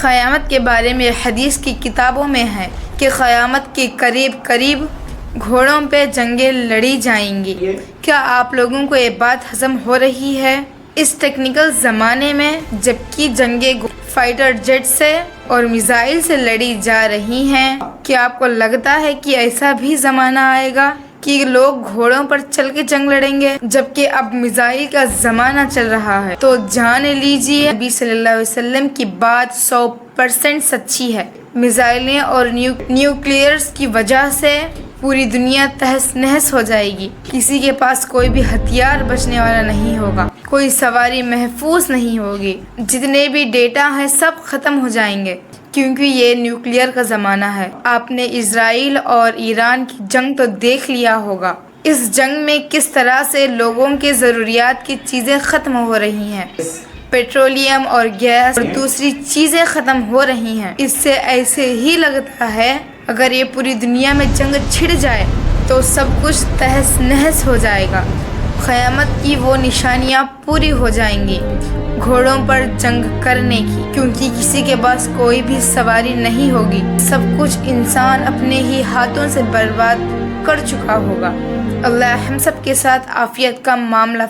قیامت کے بارے میں حدیث کی کتابوں میں ہے کہ قیامت کے قریب گھوڑوں پہ جنگیں لڑی جائیں گی۔ کیا آپ لوگوں کو یہ بات ہضم ہو رہی ہے؟ اس ٹیکنیکل زمانے میں جبکہ جنگیں فائٹر جیٹ سے اور میزائل سے لڑی جا رہی ہیں، کیا آپ کو لگتا ہے کہ ایسا بھی زمانہ آئے گا کہ لوگ گھوڑوں پر چل کے جنگ لڑیں گے جبکہ اب میزائل کا زمانہ چل رہا ہے؟ تو جان لیجیے نبی صلی اللہ علیہ وسلم کی بات 100% سچی ہے۔ میزائلیں اور نیوکلیئرز کی وجہ سے پوری دنیا تہس نہس ہو جائے گی۔ کسی کے پاس کوئی بھی ہتھیار بچنے والا نہیں ہوگا، کوئی سواری محفوظ نہیں ہوگی، جتنے بھی ڈیٹا ہیں سب ختم ہو جائیں گے کیونکہ یہ نیوکلیئر کا زمانہ ہے۔ آپ نے اسرائیل اور ایران کی جنگ تو دیکھ لیا ہوگا۔ اس جنگ میں کس طرح سے لوگوں کے ضروریات کی چیزیں ختم ہو رہی ہیں، پیٹرولیم اور گیس اور دوسری چیزیں ختم ہو رہی ہیں۔ اس سے ایسے ہی لگتا ہے اگر یہ پوری دنیا میں جنگ چھڑ جائے تو سب کچھ تہس نہس ہو جائے گا۔ قیامت کی وہ نشانیاں پوری ہو جائیں گی گھوڑوں پر جنگ کرنے کی، کیونکہ کسی کے پاس کوئی بھی سواری نہیں ہوگی، سب کچھ انسان اپنے ہی ہاتھوں سے برباد کر چکا ہوگا۔ اللہ ہم سب کے ساتھ عافیت کا معاملہ